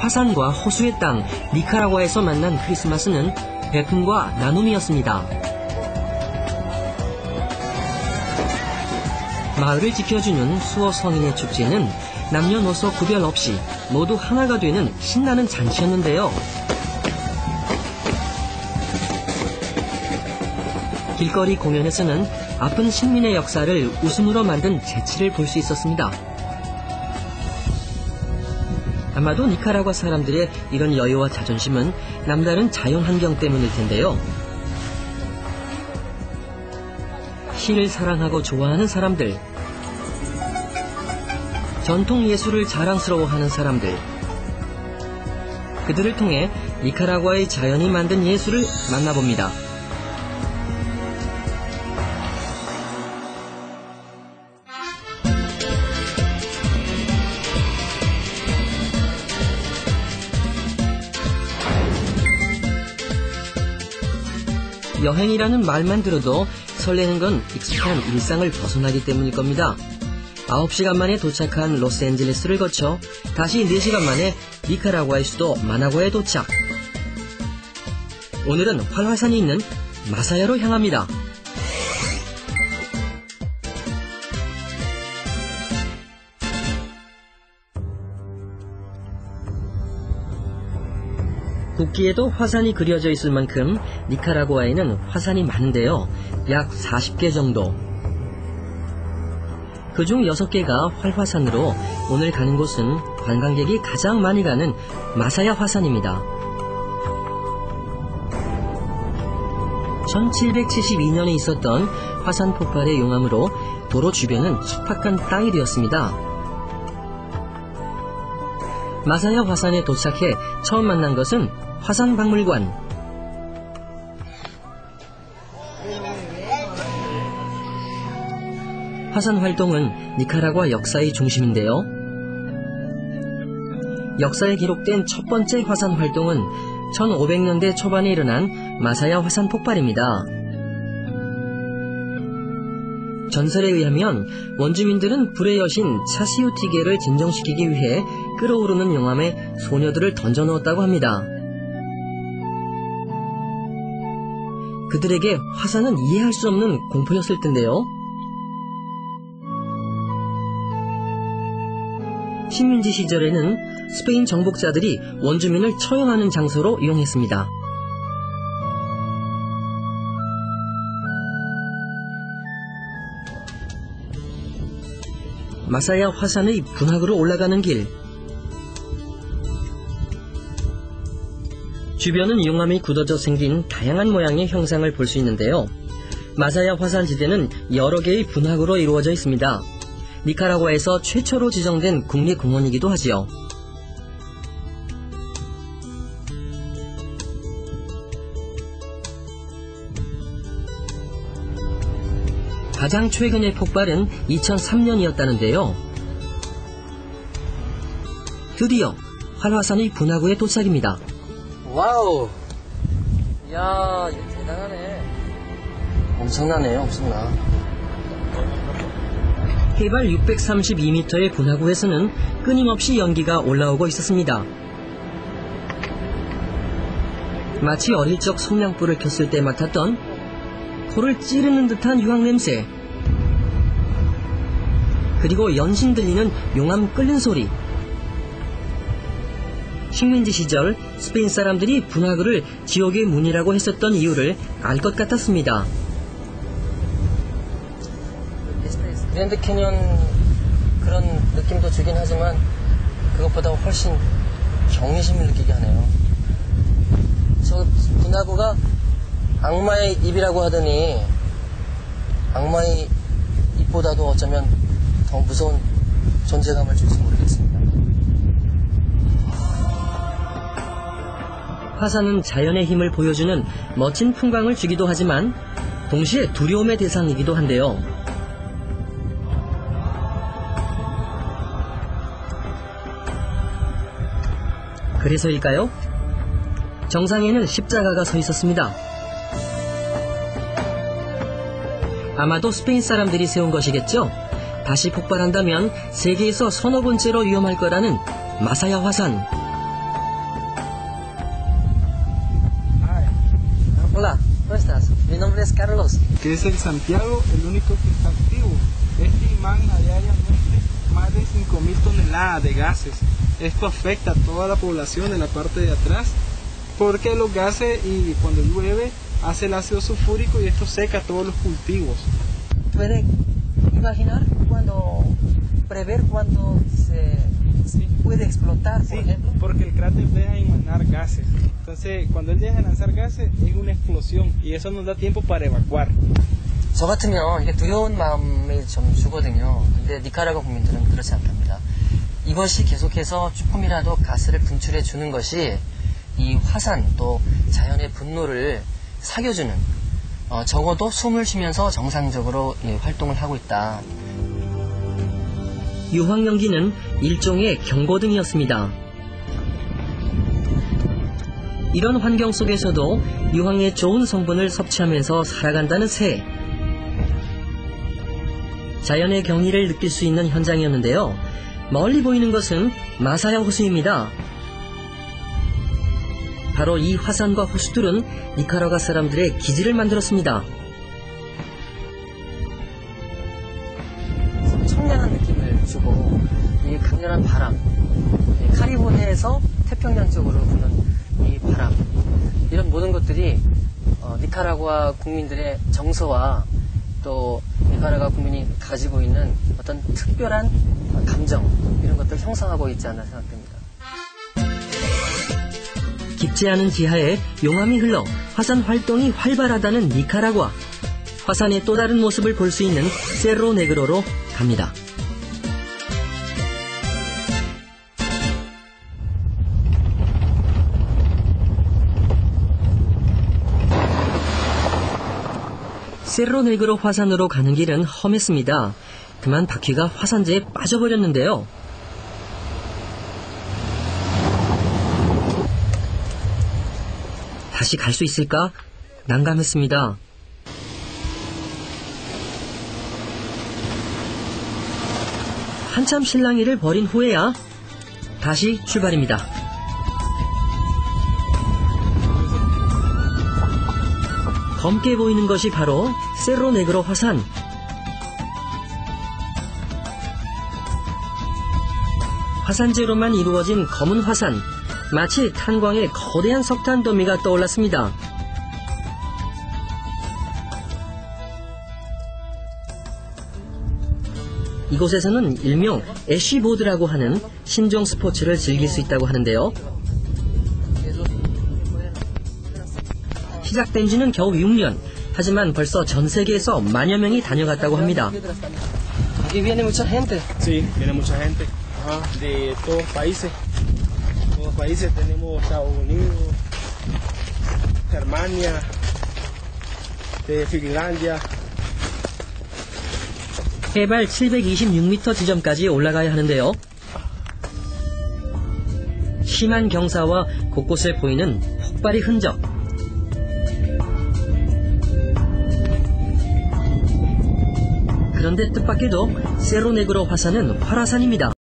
화산과 호수의 땅 니카라과에서 만난 크리스마스는 베품과 나눔이었습니다. 마을을 지켜주는 수어 성인의 축제는 남녀노소 구별 없이 모두 하나가 되는 신나는 잔치였는데요. 길거리 공연에서는 아픈 식민의 역사를 웃음으로 만든 재치를 볼 수 있었습니다. 아마도 니카라과 사람들의 이런 여유와 자존심은 남다른 자연 환경 때문일 텐데요. 시를 사랑하고 좋아하는 사람들, 전통 예술을 자랑스러워하는 사람들, 그들을 통해 니카라과의 자연이 만든 예술을 만나봅니다. 여행이라는 말만 들어도 설레는 건 익숙한 일상을 벗어나기 때문일 겁니다. 9시간 만에 도착한 로스앤젤레스를 거쳐 다시 4시간 만에 니카라과의 수도 마나과에 도착. 오늘은 활화산이 있는 마사야로 향합니다. 국기에도 화산이 그려져 있을 만큼 니카라과에는 화산이 많은데요. 약 40개 정도. 그중 6개가 활화산으로 오늘 가는 곳은 관광객이 가장 많이 가는 마사야 화산입니다. 1772년에 있었던 화산 폭발의 용암으로 도로 주변은 척박한 땅이 되었습니다. 마사야 화산에 도착해 처음 만난 것은 화산박물관. 화산 활동은 니카라과 역사의 중심인데요. 역사에 기록된 첫 번째 화산 활동은 1500년대 초반에 일어난 마사야 화산 폭발입니다. 전설에 의하면 원주민들은 불의 여신 차시우티게를 진정시키기 위해 끓어오르는 용암에 소녀들을 던져넣었다고 합니다. 그들에게 화산은 이해할 수 없는 공포였을 텐데요. 식민지 시절에는 스페인 정복자들이 원주민을 처형하는 장소로 이용했습니다. 마사야 화산의 분화구로 올라가는 길. 주변은 용암이 굳어져 생긴 다양한 모양의 형상을 볼 수 있는데요. 마사야 화산지대는 여러 개의 분화구로 이루어져 있습니다. 니카라과에서 최초로 지정된 국립공원이기도 하지요. 가장 최근의 폭발은 2003년이었다는데요. 드디어 활화산의 분화구에 도착입니다. 와우! 이야, 이거 대단하네. 엄청나네, 엄청나. 해발 632m의 분화구에서는 끊임없이 연기가 올라오고 있었습니다. 마치 어릴 적 성냥불을 켰을 때 맡았던 코를 찌르는 듯한 유황 냄새, 그리고 연신 들리는 용암 끓는 소리. 식민지 시절 스페인 사람들이 분화구를 지옥의 문이라고 했었던 이유를 알 것 같았습니다. 그랜드 캐니언 그런 느낌도 주긴 하지만 그것보다 훨씬 경이심을 느끼게 하네요. 저 분화구가 악마의 입이라고 하더니 악마의 입보다도 어쩌면 더 무서운 존재감을 줄지 모르겠습니다. 화산은 자연의 힘을 보여주는 멋진 풍광을 주기도 하지만 동시에 두려움의 대상이기도 한데요. 그래서일까요? 정상에는 십자가가 서 있었습니다. 아마도 스페인 사람들이 세운 것이겠죠? 다시 폭발한다면 세계에서 서너 번째로 위험할 거라는 마사야 화산. Mi nombre es Carlos. Que es el Santiago, el único que está activo. Este imán a diariamente más de 5.000 toneladas de gases. Esto afecta a toda la población de la parte de atrás, porque los gases y cuando llueve hace el ácido sulfúrico y esto seca todos los cultivos. ¿Puede imaginar prever cuándo se puede explotar, por ejemplo? Porque el cráter deja de emanar gases. Entonces, cuando él deja de lanzar gases, es una explosión y eso nos da tiempo para evacuar. 저 같으면 이게 두려운 마음이 좀 주거든요. 근데 니카라과 국민들은 그렇지 않답니다. 이것이 계속해서 조금이라도 가스를 분출해 주는 것이 이 화산 또 자연의 분노를 사겨주는, 적어도 숨을 쉬면서 정상적으로 활동을 하고 있다. 유황연기는 일종의 경고등이었습니다. 이런 환경 속에서도 유황의 좋은 성분을 섭취하면서 살아간다는 새. 자연의 경이를 느낄 수 있는 현장이었는데요. 멀리 보이는 것은 마사야 호수입니다. 바로 이 화산과 호수들은 니카라과 사람들의 기지를 만들었습니다. 청량한 느낌을 주고 이 강렬한 바람, 카리브해에서 태평양 쪽으로 부는 이 바람, 이런 모든 것들이 니카라과 국민들의 정서와 또 니카라과 국민이 가지고 있는 어떤 특별한 감정, 이런 것들을 형성하고 있지 않나 생각됩니다. 깊지 않은 지하에 용암이 흘러 화산 활동이 활발하다는 니카라과. 화산의 또 다른 모습을 볼 수 있는 세로 네그로로 갑니다. 세로 네그로 화산으로 가는 길은 험했습니다. 그만 바퀴가 화산재에 빠져버렸는데요. 다시 갈 수 있을까? 난감했습니다. 한참 실랑이를 벌인 후에야 다시 출발입니다. 검게 보이는 것이 바로 세로 네그로 화산. 화산재로만 이루어진 검은 화산, 마치 탄광에 거대한 석탄 더미가 떠올랐습니다. 이곳에서는 일명 애쉬보드라고 하는 신종 스포츠를 즐길 수 있다고 하는데요. 시작된 지는 겨우 6년. 하지만 벌써 전 세계에서 만여 명이 다녀갔다고 합니다. Aquí viene mucha gente. Sí, viene mucha gente de todos países. Todos países tenemos Estados Unidos, Germania, de Finlandia. 해발 726m 지점까지 올라가야 하는데요. 심한 경사와 곳곳에 보이는 폭발의 흔적. 그런데 뜻밖에도 세로 네그로 화산은 활화산입니다.